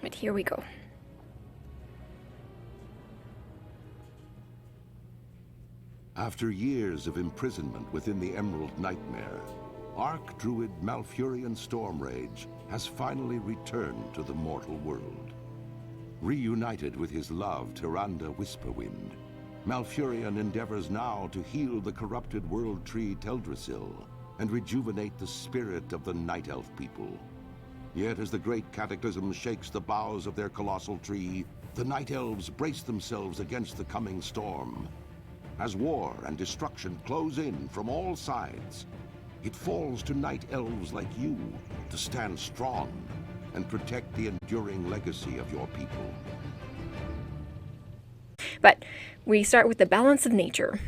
But here we go. After years of imprisonment within the Emerald Nightmare, Archdruid Malfurion Stormrage has finally returned to the mortal world. Reunited with his love, Tyrande Whisperwind, Malfurion endeavors now to heal the corrupted world tree Teldrassil and rejuvenate the spirit of the Night Elf people. Yet as the great cataclysm shakes the boughs of their colossal tree, the Night Elves brace themselves against the coming storm. As war and destruction close in from all sides, it falls to Night Elves like you to stand strong and protect the enduring legacy of your people. But we start with the balance of nature.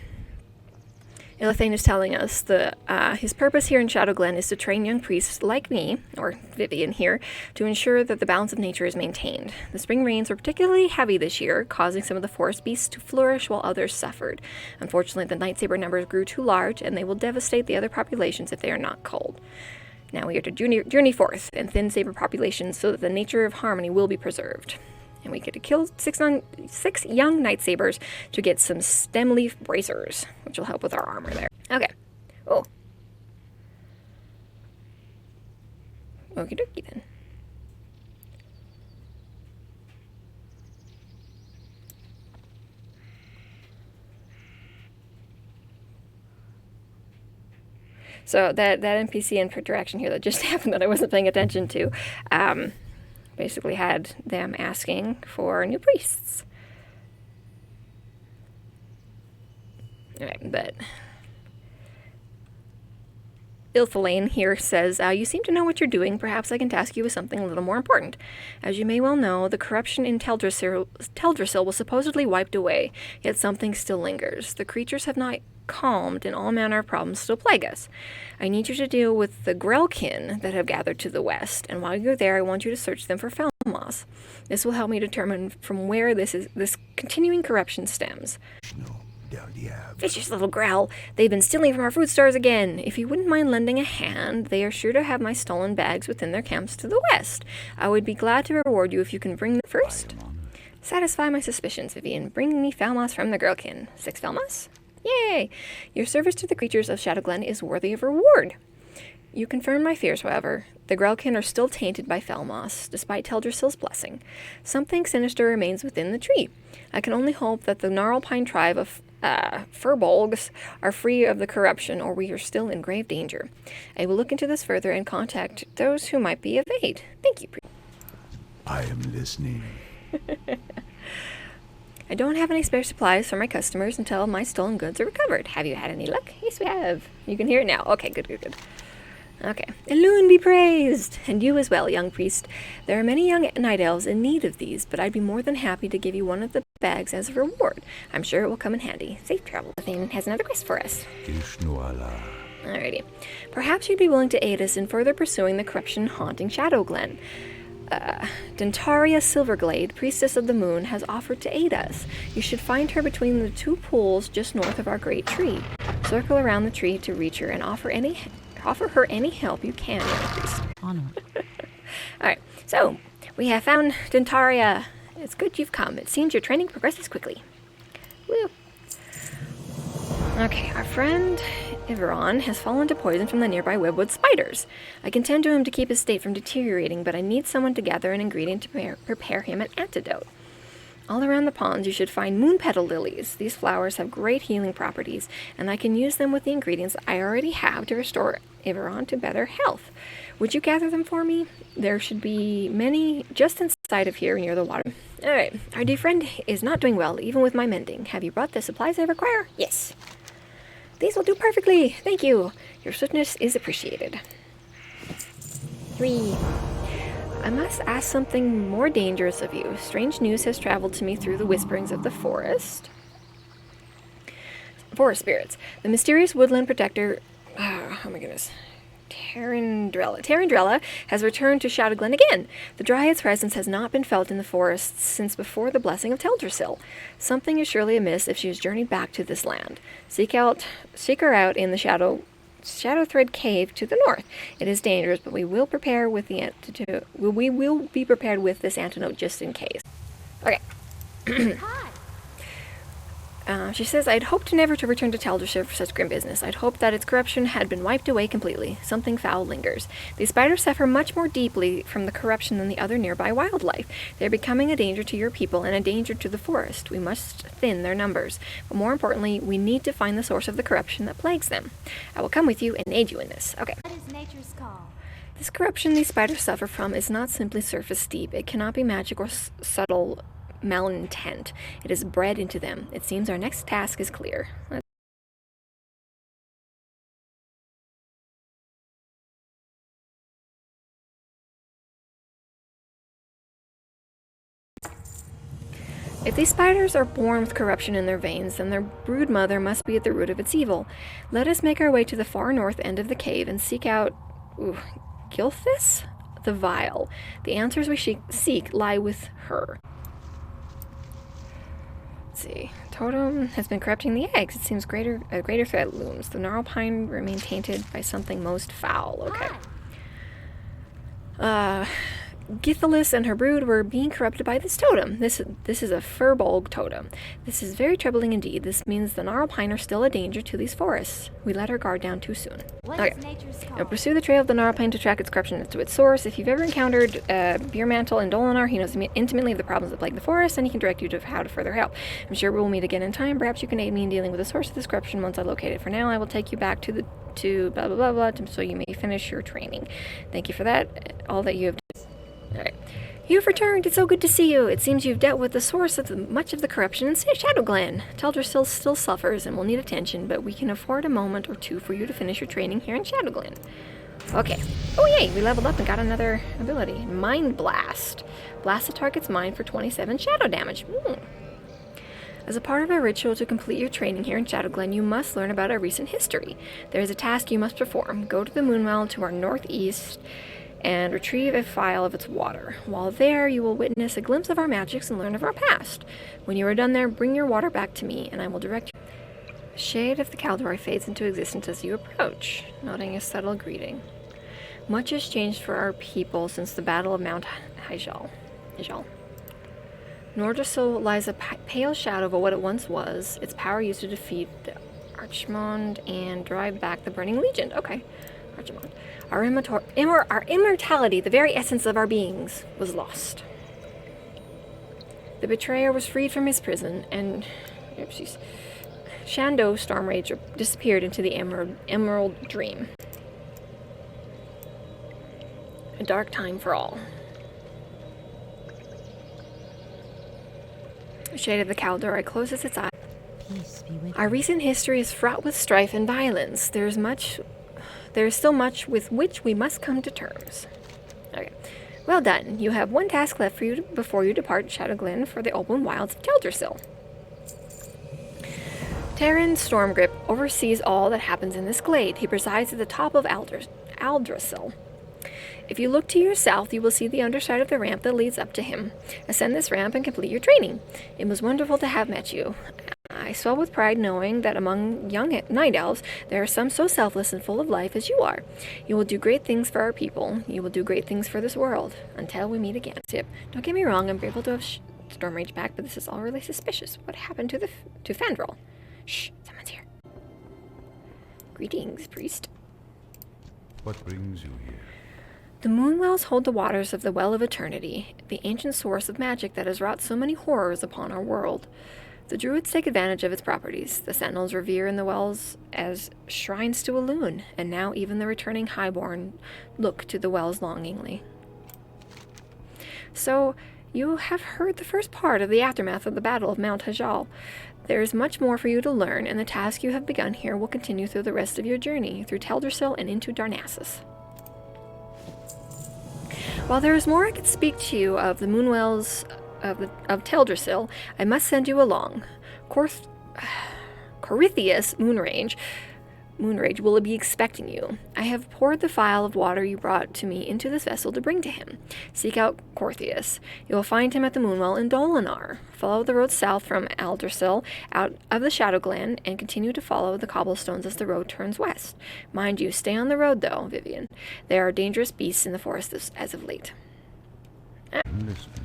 Ilithane is telling us that his purpose here in Shadowglen is to train young priests like me, or Vivyan here, to ensure that the balance of nature is maintained. The spring rains were particularly heavy this year, causing some of the forest beasts to flourish while others suffered. Unfortunately, the Night Saber numbers grew too large, and they will devastate the other populations if they are not culled. Now we are to journey forth and thin saber populations so that the nature of harmony will be preserved. And we get to kill six young Night Sabers to get some stem leaf bracers, which will help with our armor there. Okay. Oh. Okie dokie then. So that NPC interaction here that just happened that I wasn't paying attention to, basically had them asking for new priests. Alright, but Ilthalain here says, you seem to know what you're doing. Perhaps I can task you with something a little more important. As you may well know, the corruption in Teldrassil was supposedly wiped away, yet something still lingers. The creatures have not calmed, and all manner of problems still plague us. I need you to deal with the Grelkin that have gathered to the west, and while you're there, I want you to search them for Felmos. This will help me determine from where this continuing corruption stems. Vicious little growl. They've been stealing from our food stores again. If you wouldn't mind lending a hand, they are sure to have my stolen bags within their camps to the west. I would be glad to reward you if you can bring them first. Satisfy my suspicions, Vivyan. Bring me Felmos from the Grelkin. 6 Felmos? Yay! Your service to the creatures of Shadowglen is worthy of reward. You confirm my fears, however. The Grelkin are still tainted by Felmos, despite Teldrassil's blessing. Something sinister remains within the tree. I can only hope that the Gnarlpine tribe of Furbolgs are free of the corruption, or we are still in grave danger. I will look into this further and contact those who might be of aid. Thank you. I am listening. I don't have any spare supplies for my customers until my stolen goods are recovered. Have you had any luck? Yes, we have. You can hear it now. Okay, good. Okay. Elune be praised! And you as well, young priest. There are many young night elves in need of these, but I'd be more than happy to give you one of the bags as a reward. I'm sure it will come in handy. Safe travel. Ilithane has another quest for us. Alrighty. Perhaps you'd be willing to aid us in further pursuing the corruption haunting Shadowglen. Dentaria Silverglade, priestess of the moon, has offered to aid us. You should find her between the 2 pools just north of our great tree. Circle around the tree to reach her and offer her any help you can, young priest. Alright, so we have found Dentaria. It's good you've come. It seems your training progresses quickly. Woo. Okay, our friend Iveron has fallen to poison from the nearby webwood spiders. I can tend to him to keep his state from deteriorating, but I need someone to gather an ingredient to prepare him an antidote. All around the ponds you should find moon petal lilies. These flowers have great healing properties, and I can use them with the ingredients I already have to restore Iveron to better health. Would you gather them for me? There should be many just inside of here near the water. Alright, our dear friend is not doing well, even with my mending. Have you brought the supplies I require? Yes. These will do perfectly. Thank you. Your swiftness is appreciated. 3. I must ask something more dangerous of you. Strange news has traveled to me through the whisperings of the forest. Forest spirits. The mysterious woodland protector... Oh my goodness. Tarandrella has returned to Shadowglen again. The Dryad's presence has not been felt in the forests since before the blessing of Teldrassil. Something is surely amiss if she has journeyed back to this land. Seek her out in the Shadowthread Cave to the north. It is dangerous, but we will prepare with the we will be prepared with this antidote just in case. Okay. Hi. She says, I'd hoped never to return to Teldrassil for such grim business. I'd hoped that its corruption had been wiped away completely. Something foul lingers. These spiders suffer much more deeply from the corruption than the other nearby wildlife. They're becoming a danger to your people and a danger to the forest. We must thin their numbers. But more importantly, we need to find the source of the corruption that plagues them. I will come with you and aid you in this. Okay. What is nature's call? This corruption these spiders suffer from is not simply surface deep. It cannot be magic or subtle malintent. It is bred into them. It seems our next task is clear. If these spiders are born with corruption in their veins, then their brood mother must be at the root of its evil. Let us make our way to the far north end of the cave and seek out Gilthis the Vile. The answers we seek lie with her. Let's see. Totem has been corrupting the eggs. It seems a greater threat looms. The gnarl pine remain tainted by something most foul. Okay. Githalis and her brood were being corrupted by this totem. This is a furbolg totem. This is very troubling indeed. This means the gnarl pine are still a danger to these forests. We let our guard down too soon. What Okay. is nature's call? Now pursue the trail of the gnarl pine to track its corruption to its source. If you've ever encountered Beermantle and Dolinar, he knows intimately of the problems that plague the forest, and he can direct you to how to further help. I'm sure we'll meet again in time. Perhaps you can aid me in dealing with the source of this corruption once I locate it. For now, I will take you back to blah blah blah blah, so you may finish your training. Thank you for that. All that you have done. All right. You've returned. It's so good to see you. It seems you've dealt with the source of much of the corruption in Shadowglen. Teldrassil still suffers and will need attention, but we can afford a moment or two for you to finish your training here in Shadowglen. Okay. Oh yay, we leveled up and got another ability. Mind Blast. Blast the target's mind for 27 shadow damage. As a part of a ritual to complete your training here in Shadowglen, you must learn about our recent history. There is a task you must perform. Go to the Moonwell to our northeast and retrieve a phial of its water. While there, you will witness a glimpse of our magics and learn of our past. When you are done there, bring your water back to me, and I will direct you. The shade of the Caldor fades into existence as you approach, nodding a subtle greeting. Much has changed for our people since the Battle of Mount Hyjal. Nordrassil lies a pale shadow of what it once was, its power used to defeat the Archmond and drive back the Burning Legion. Okay, Archmond. Our immortality, the very essence of our beings, was lost. The betrayer was freed from his prison, and Shando Stormrage disappeared into the Emerald Dream. A dark time for all. The shade of the Caldor closes its eyes. Peace be with Our recent history is fraught with strife and violence. There is still much with which we must come to terms. Okay. Well done. You have one task left for you before you depart Shadowglen for the open wilds of Teldrassil. Terran Stormgrip oversees all that happens in this glade. He presides at the top of Teldrassil. If you look to your south, you will see the underside of the ramp that leads up to him. Ascend this ramp and complete your training. It was wonderful to have met you. I swell with pride knowing that among young night elves, there are some so selfless and full of life as you are. You will do great things for our people. You will do great things for this world. Until we meet again. Tip. Don't get me wrong, I'm grateful to have Stormrage back, but this is all really suspicious. What happened to Fandral? Shh, someone's here. Greetings, priest. What brings you here? The Moonwells hold the waters of the Well of Eternity, the ancient source of magic that has wrought so many horrors upon our world. The Druids take advantage of its properties. The Sentinels revere in the wells as shrines to Elune, and now even the returning Highborn look to the wells longingly. So, you have heard the first part of the aftermath of the Battle of Mount Hyjal. There is much more for you to learn, and the task you have begun here will continue through the rest of your journey, through Teldrassil and into Darnassus. While there is more I could speak to you of the Moonwells of Teldrassil, I must send you along. Corythius Moonrange Moonrage will be expecting you. I have poured the phial of water you brought to me into this vessel to bring to him. Seek out Corthius. You will find him at the Moonwell in Dolinar. Follow the road south from Teldrassil out of the Shadow Glen and continue to follow the cobblestones as the road turns west. Mind you, stay on the road though, Vivyan. There are dangerous beasts in the forest as of late. I'm listening.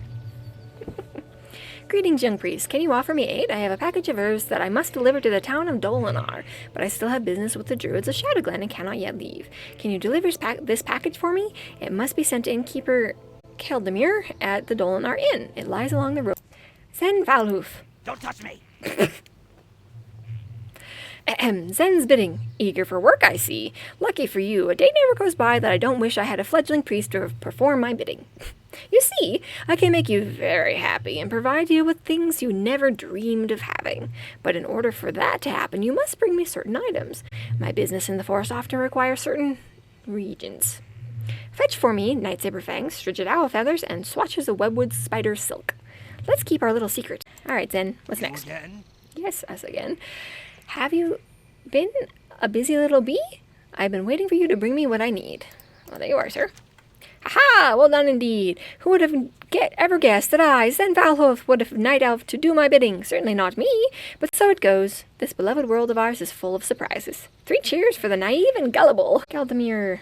Greetings, young priest. Can you offer me aid? I have a package of herbs that I must deliver to the town of Dolinar, but I still have business with the druids of Shadowglen and cannot yet leave. Can you deliver this package for me? It must be sent to innkeeper Keldemir at the Dolinar Inn. It lies along the road. Zen Valhoof. Don't touch me! Zen's bidding. Eager for work, I see. Lucky for you, a day never goes by that I don't wish I had a fledgling priest to perform my bidding. You see, I can make you very happy and provide you with things you never dreamed of having. But in order for that to happen, you must bring me certain items. My business in the forest often requires certain regions. Fetch for me night saber fangs, frigid owl feathers, and swatches of webwood spider silk. Let's keep our little secret. All right, Zen, what's next? Again? Yes, us again. Have you been a busy little bee? I've been waiting for you to bring me what I need. Well, there you are, sir. Aha! Well done indeed. Who would have ever guessed that I, Zen Valhoof, would have night elf to do my bidding? Certainly not me, but so it goes. This beloved world of ours is full of surprises. 3 cheers for the naive and gullible. Keldemir.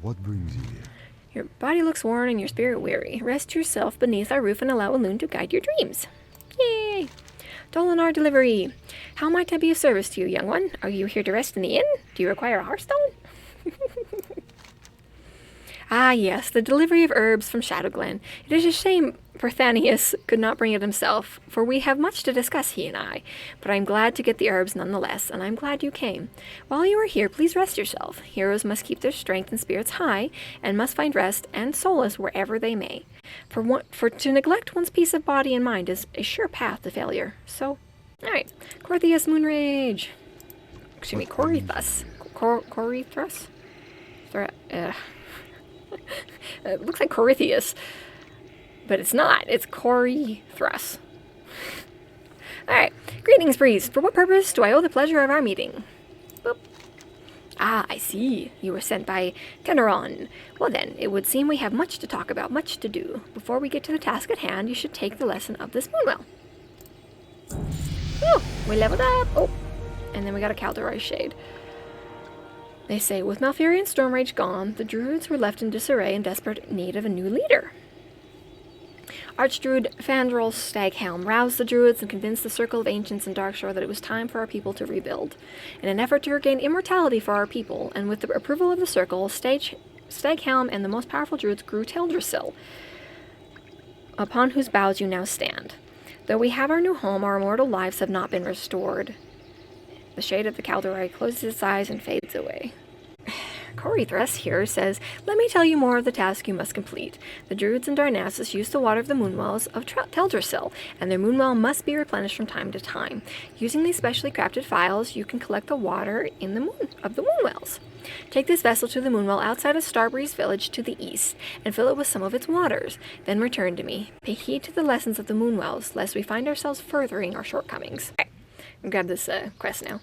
What brings you here? Your body looks worn and your spirit weary. Rest yourself beneath our roof and allow Elune to guide your dreams. Yay! Dolinar delivery. How might I be of service to you, young one? Are you here to rest in the inn? Do you require a hearthstone? Ah, yes, the delivery of herbs from Shadowglen. It is a shame Perthanius could not bring it himself, for we have much to discuss, he and I. But I'm glad to get the herbs nonetheless, and I'm glad you came. While you are here, please rest yourself. Heroes must keep their strength and spirits high, and must find rest and solace wherever they may. For to neglect one's peace of body and mind is a sure path to failure. So, alright. Corthius Moonrage. Excuse me, Corithus. Corithus? It looks like Corythius, but it's not. It's Corithus. Alright. Greetings, priest. For what purpose do I owe the pleasure of our meeting? Boop. Ah, I see. You were sent by Teneron. Well then, it would seem we have much to talk about, much to do. Before we get to the task at hand, you should take the lesson of this Moonwell. Oh, we leveled up. Oh, and then we got a Calderai Shade. They say, with Malfurion Stormrage gone, the druids were left in disarray and desperate need of a new leader. Archdruid Fandral Staghelm roused the druids and convinced the Circle of Ancients in Darkshore that it was time for our people to rebuild. In an effort to regain immortality for our people, and with the approval of the Circle, Staghelm and the most powerful druids grew Teldrassil, upon whose boughs you now stand. Though we have our new home, our immortal lives have not been restored. The shade of the Calderai closes its eyes and fades away. Corithus here says, let me tell you more of the task you must complete. The druids in Darnassus use the water of the moonwells of Teldrassil, and their moonwell must be replenished from time to time. Using these specially crafted phials, you can collect the water in the moonwells. Take this vessel to the moonwell outside of Starbreeze village to the east, and fill it with some of its waters. Then return to me. Pay heed to the lessons of the moonwells, lest we find ourselves furthering our shortcomings. Okay, I'll grab this quest now.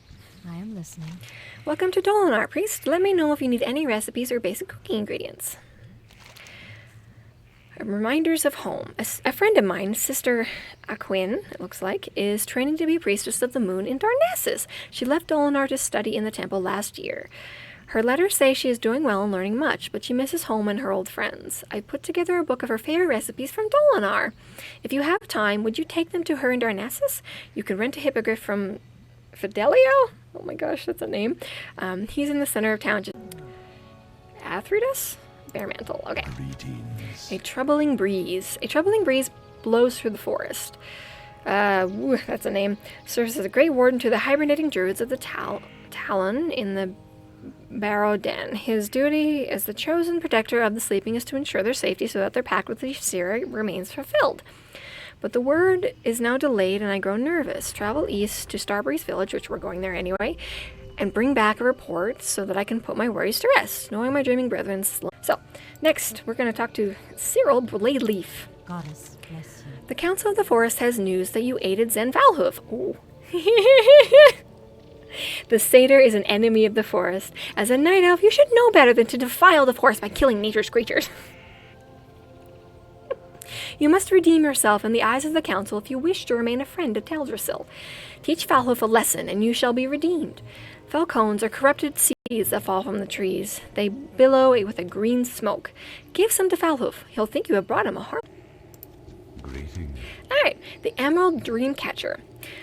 I am listening. Welcome to Dolinar, priest. Let me know if you need any recipes or basic cooking ingredients. Reminders of home. A friend of mine, Sister Aquin, it looks like, is training to be priestess of the moon in Darnassus. She left Dolinar to study in the temple last year. Her letters say she is doing well and learning much, but she misses home and her old friends. I put together a book of her favorite recipes from Dolinar. If you have time, would you take them to her in Darnassus? You can rent a hippogriff from Fidelio? Oh my gosh, that's a name. He's in the center of town. Athridus? Bearmantle. Okay. Greetings. A troubling breeze. A troubling breeze blows through the forest. That's a name. Serves as a great warden to the hibernating druids of the Talon in the Barrow Den. His duty as the chosen protector of the sleeping is to ensure their safety so that their pact with the Sira remains fulfilled. But the word is now delayed and I grow nervous. Travel east to Starbreeze village, which we're going there anyway, and bring back a report so that I can put my worries to rest, knowing my dreaming brethren. So, next, we're going to talk to Cyril Blade-Leaf. Goddess, bless you. The Council of the Forest has news that you aided Zen Valhoof. Ooh. The satyr is an enemy of the forest. As a night elf, you should know better than to defile the forest by killing nature's creatures. You must redeem yourself in the eyes of the council if you wish to remain a friend to Teldrassil. Teach Falhoof a lesson, and you shall be redeemed. Falcons are corrupted seeds that fall from the trees. They billow with a green smoke. Give some to Falhoof. He'll think you have brought him a heart. Greetings. Alright, the Emerald Dreamcatcher.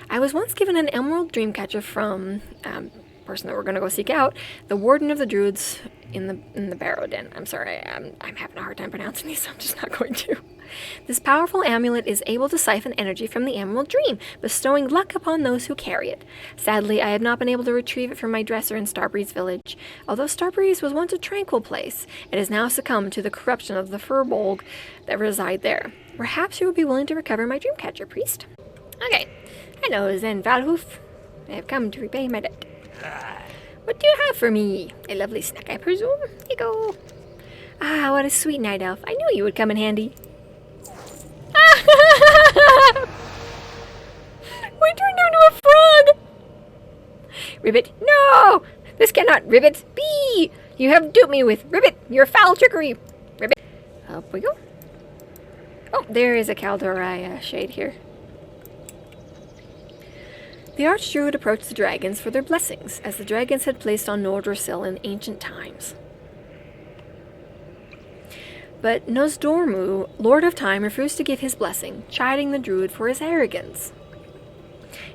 I was once given an Emerald Dreamcatcher from person that we're going to go seek out, the Warden of the Druids in the Barrow Den. I'm sorry, I'm having a hard time pronouncing these, so I'm just not going to. This powerful amulet is able to siphon energy from the Emerald Dream, bestowing luck upon those who carry it. Sadly, I have not been able to retrieve it from my dresser in Starbreeze Village. Although Starbreeze was once a tranquil place, it has now succumbed to the corruption of the Furbolg that reside there. Perhaps you would be willing to recover my Dreamcatcher, priest? Okay. Hello, Zen Falhoof. I have come to repay my debt. What do you have for me? A lovely snack, I presume? Here you go. Ah, what a sweet night elf. I knew you would come in handy. We turned into a frog! Ribbit, no! This cannot, Ribbit, be! You have duped me with Ribbit, your foul trickery! Ribbit, up we go. Oh, there is a Kaldorai shade here. The Archdruid approached the dragons for their blessings, as the dragons had placed on Teldrassil in ancient times. But Nosdormu, Lord of Time, refused to give his blessing, chiding the druid for his arrogance.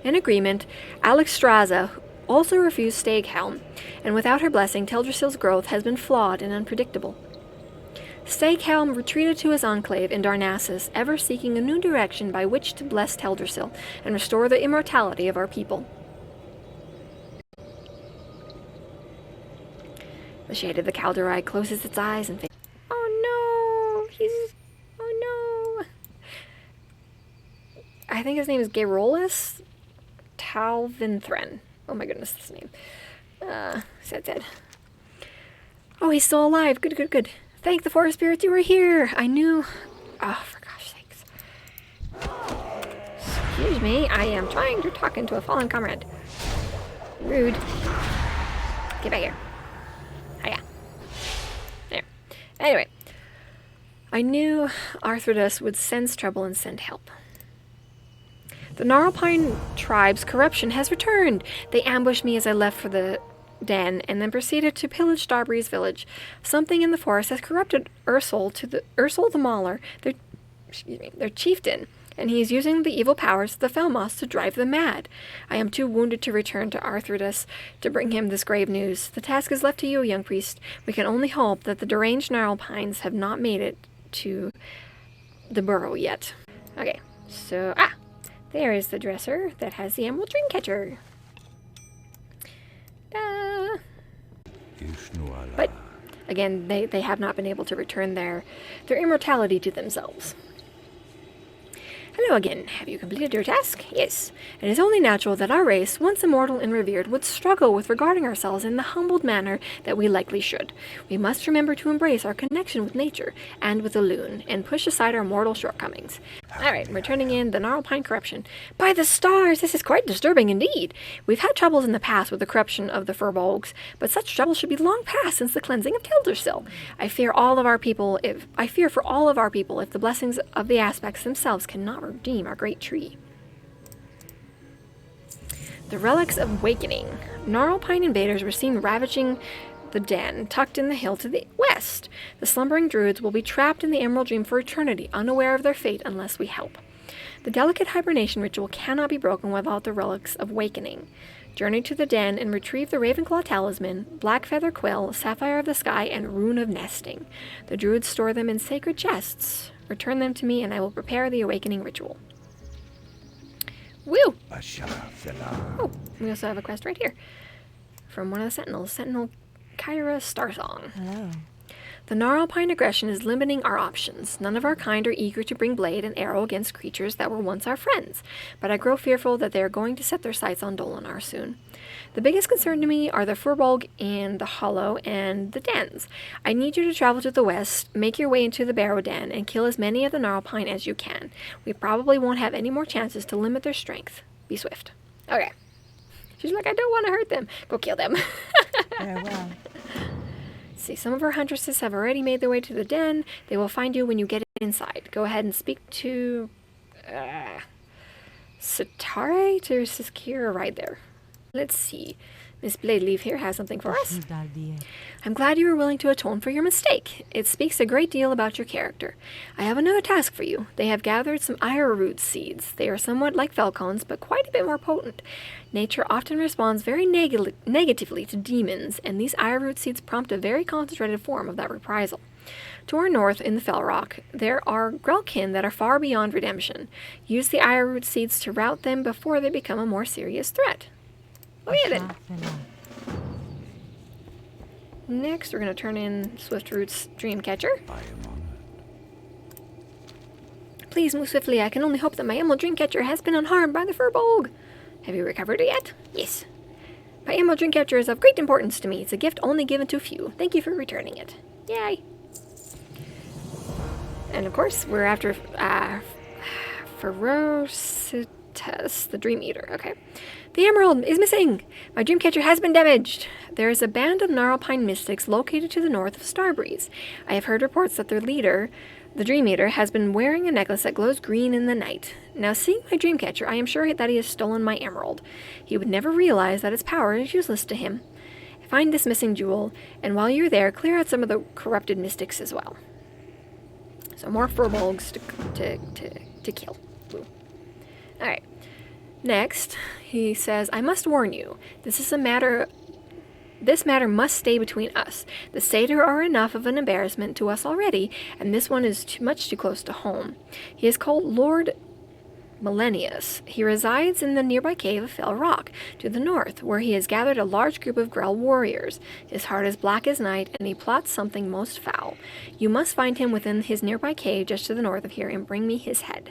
In agreement, Alexstrasza also refused Staghelm, and without her blessing, Teldrassil's growth has been flawed and unpredictable. Staghelm retreated to his enclave in Darnassus, ever seeking a new direction by which to bless Teldrassil and restore the immortality of our people. The shade of the Kaldorai closes its eyes and thinks, "Oh no, oh no." I think his name is Gerolus Talvinthren. Oh my goodness, this name. Sad. Oh, he's still alive. Good. Thank the forest spirits you were here. I knew... Oh, for gosh sakes. Excuse me, I am trying to talk into a fallen comrade. Rude. Get back here. Hiya. There. Anyway. I knew Arthrodus would sense trouble and send help. The Gnarlpine tribe's corruption has returned. They ambushed me as I left for the den, and then proceeded to pillage Starbreeze Village. Something in the forest has corrupted Ursel the Mauler, their chieftain, and he is using the evil powers of the Felmoss to drive them mad. I am too wounded to return to Arthrodus to bring him this grave news. The task is left to you, young priest. We can only hope that the deranged Gnarlpines have not made it to the burrow yet. Okay, so, there is the dresser that has the Emerald Dreamcatcher. But again, they have not been able to return their immortality to themselves. Hello again. Have you completed your task? Yes. It is only natural that our race, once immortal and revered, would struggle with regarding ourselves in the humbled manner that we likely should. We must remember to embrace our connection with nature and with the loon, and push aside our mortal shortcomings. Alright, we're turning in the Gnarlpine corruption. By the stars, this is quite disturbing indeed. We've had troubles in the past with the corruption of the Furbolgs, but such troubles should be long past since the cleansing of Teldrassil. I fear for all of our people if the blessings of the aspects themselves cannot redeem our great tree. The Relics of Awakening. Gnarlpine invaders were seen ravaging the den, tucked in the hill to the west. The slumbering druids will be trapped in the Emerald Dream for eternity, unaware of their fate unless we help. The delicate hibernation ritual cannot be broken without the Relics of Awakening. Journey to the den and retrieve the Ravenclaw Talisman, Black Feather Quill, Sapphire of the Sky, and Rune of Nesting. The druids store them in sacred chests. Return them to me, and I will prepare the awakening ritual. Woo! Oh, we also have a quest right here. From one of the Sentinels. Sentinel Kyra Starsong. Hello. The Gnarlpine aggression is limiting our options. None of our kind are eager to bring blade and arrow against creatures that were once our friends, but I grow fearful that they are going to set their sights on Dolinar soon. The biggest concern to me are the Furbolg and the Hollow and the dens. I need you to travel to the west, make your way into the Barrow Den, and kill as many of the Gnarlpine as you can. We probably won't have any more chances to limit their strength. Be swift. Okay. She's like, I don't want to hurt them. Go kill them. Farewell. See, some of our huntresses have already made their way to the den. They will find you when you get inside. Go ahead and speak to... Satare to secure right there. Let's see. Miss Bladeleaf here has something for us. I'm glad you were willing to atone for your mistake. It speaks a great deal about your character. I have another task for you. They have gathered some ironroot seeds. They are somewhat like falcons, but quite a bit more potent. Nature often responds very negatively to demons, and these ironroot seeds prompt a very concentrated form of that reprisal. To our north, in the Fell Rock, there are Grelkin that are far beyond redemption. Use the ironroot seeds to rout them before they become a more serious threat. Oh yeah, then. Next, we're going to turn in Swiftroot's Dreamcatcher. I am honored. Please move swiftly. I can only hope that my Emerald Dreamcatcher has been unharmed by the Furbolg. Have you recovered it yet? Yes. My Emerald Dreamcatcher is of great importance to me. It's a gift only given to few. Thank you for returning it. Yay. And of course, we're after Ferocitus, the Dream Eater. Okay. The emerald is missing! My Dreamcatcher has been damaged! There is a band of Gnarlpine mystics located to the north of Starbreeze. I have heard reports that their leader, the Dream Eater, has been wearing a necklace that glows green in the night. Now, seeing my Dreamcatcher, I am sure that he has stolen my emerald. He would never realize that its power is useless to him. Find this missing jewel, and while you're there, clear out some of the corrupted mystics as well. So more Furbolgs to kill. Ooh. Alright. Next, he says, I must warn you, this matter must stay between us. The satyr are enough of an embarrassment to us already, and this one is much too close to home. He is called Lord Millenius. He resides in the nearby cave of Fell Rock, to the north, where he has gathered a large group of Grell warriors. His heart is black as night, and he plots something most foul. You must find him within his nearby cave just to the north of here, and bring me his head.